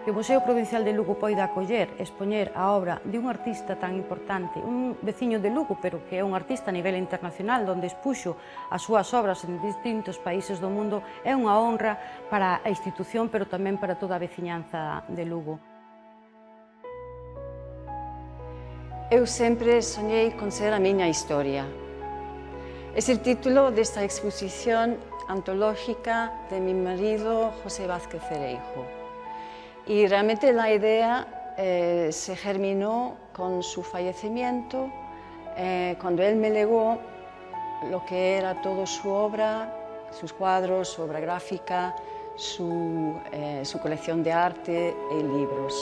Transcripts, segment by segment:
Que o Museo Provincial de Lugo poida acoller, expoñer a obra de un artista tan importante, un veciño de Lugo, pero que é un artista a nivel internacional, onde expuxo as súas obras en distintos países do mundo, é unha honra para a institución, pero tamén para toda a veciñanza de Lugo. Eu sempre soñei con ser a miña historia. É o título desta exposición antológica de mi marido José Vázquez Cereijo. Y realmente la idea se germinó con su fallecimiento, cuando él me legó lo que era toda su obra, sus cuadros, su obra gráfica, su colección de arte y libros.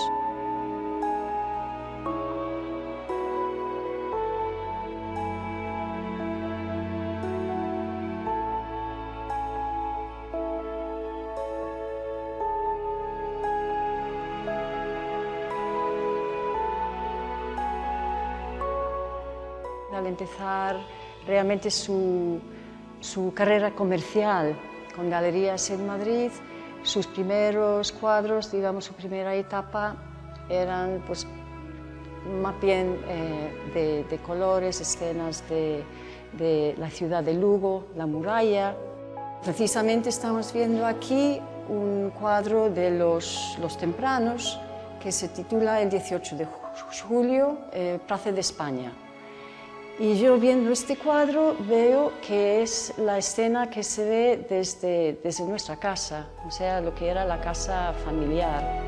Al empezar realmente su carrera comercial con galerías en Madrid, sus primeros cuadros, digamos, su primera etapa, eran pues, más bien de colores, escenas de la ciudad de Lugo, la muralla. Precisamente estamos viendo aquí un cuadro de los tempranos que se titula El 18 de julio, Plaza de España. Y yo viendo este cuadro veo que es la escena que se ve desde nuestra casa, o sea, lo que era la casa familiar.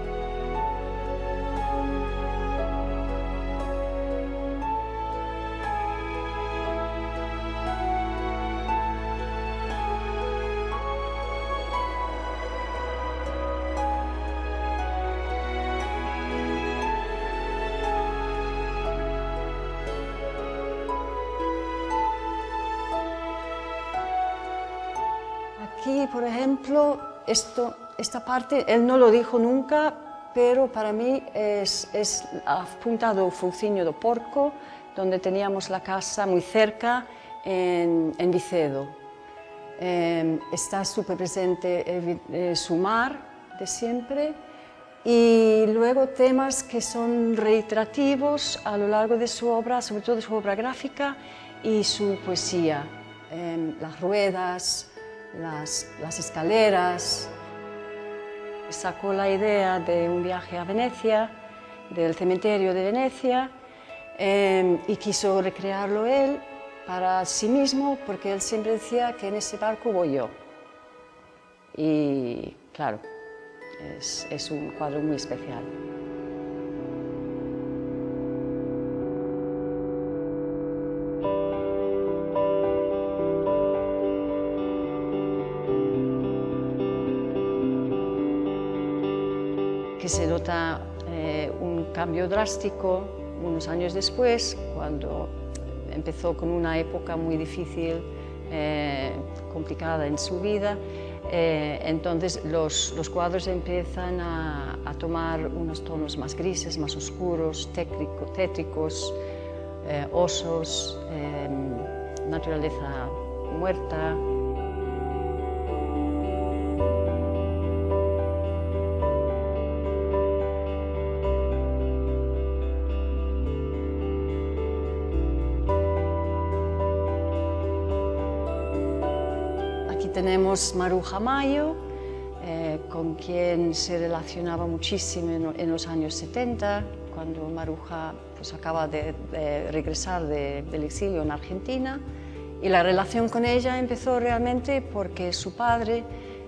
Aquí, por ejemplo, esta parte, él no lo dijo nunca, pero para mí es a punta do Fouciño do Porco, donde teníamos la casa muy cerca en Vicedo. Está súper presente su mar de siempre y luego temas que son reiterativos a lo largo de su obra, sobre todo su obra gráfica y su poesía. Las ruedas, las escaleras. Sacó la idea de un viaje a Venecia, del cementerio de Venecia, y quiso recrearlo él para sí mismo, porque él siempre decía que en ese barco voy yo. Y claro, es un cuadro muy especial. Que se nota un cambio drástico unos años después, cuando empezó con una época muy difícil, complicada en su vida. Entonces los cuadros empiezan a tomar unos tonos más grises, más oscuros, tétricos, osos, naturaleza muerta. Tenemos Maruja Mayo, con quien se relacionaba muchísimo en los años 70, cuando Maruja pues, acaba de regresar del exilio en Argentina. Y la relación con ella empezó realmente porque su padre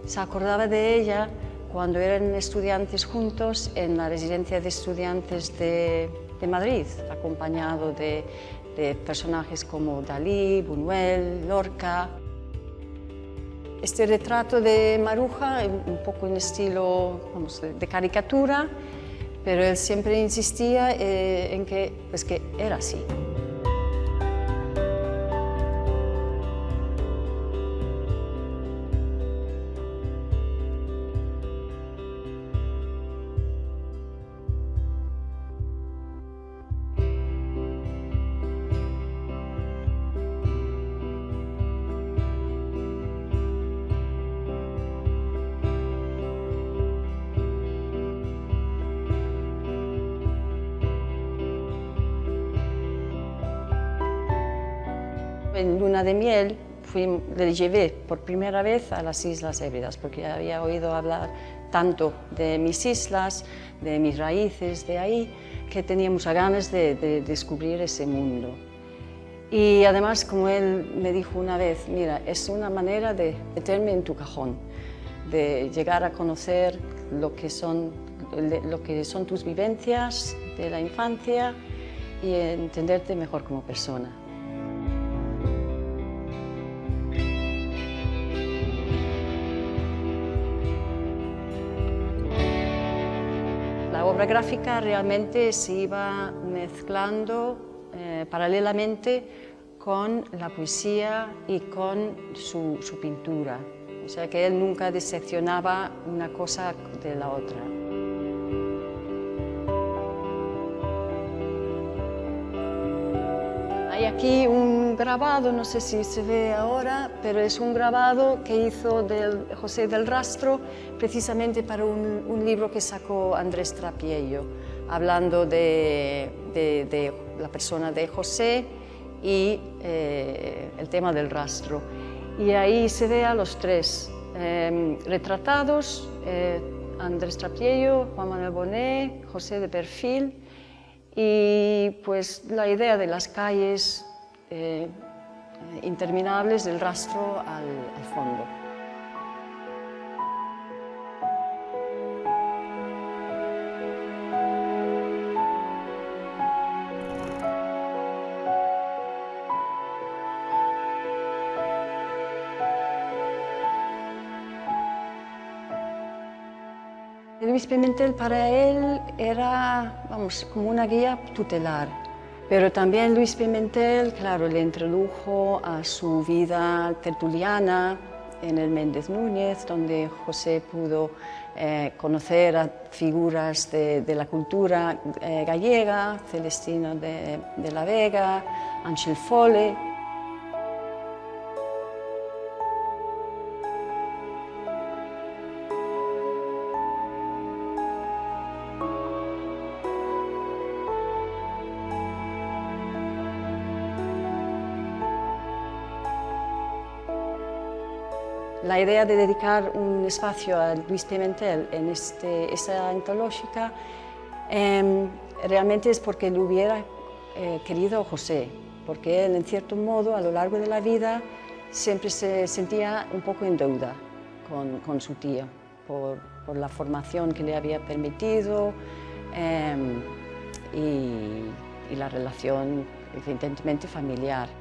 se acordaba de ella cuando eran estudiantes juntos en la residencia de estudiantes de Madrid, acompañado de personajes como Dalí, Buñuel, Lorca. Este retrato de Maruja, un poco en estilo de caricatura, pero él siempre insistía en que era así. En luna de miel le llevé por primera vez a las Islas Hébridas, porque había oído hablar tanto de mis islas, de mis raíces de ahí, que tenía muchas ganas de descubrir ese mundo. Y además, como él me dijo una vez, mira, es una manera de meterme en tu cajón, de llegar a conocer lo que son tus vivencias de la infancia y entenderte mejor como persona. La obra gráfica realmente se iba mezclando paralelamente con la poesía y con su pintura. O sea que él nunca diseccionaba una cosa de la otra. Hay aquí un grabado, no sé si se ve ahora, pero es un grabado que hizo José del Rastro precisamente para un libro que sacó Andrés Trapiello, hablando de la persona de José y el tema del rastro. Y ahí se ve a los tres retratados, Andrés Trapiello, Juan Manuel Bonet, José de perfil, y pues la idea de las calles interminables del rastro al fondo. Luis Pimentel para él era, vamos, como una guía tutelar, pero también Luis Pimentel, claro, le introdujo a su vida tertuliana en el Méndez Núñez, donde José pudo conocer a figuras de la cultura gallega, Celestino de la Vega, Ángel Fole. La idea de dedicar un espacio a Luis Pimentel en esa antológica realmente es porque lo hubiera querido José, porque él, en cierto modo, a lo largo de la vida, siempre se sentía un poco en deuda con su tío, por la formación que le había permitido y la relación, evidentemente, familiar.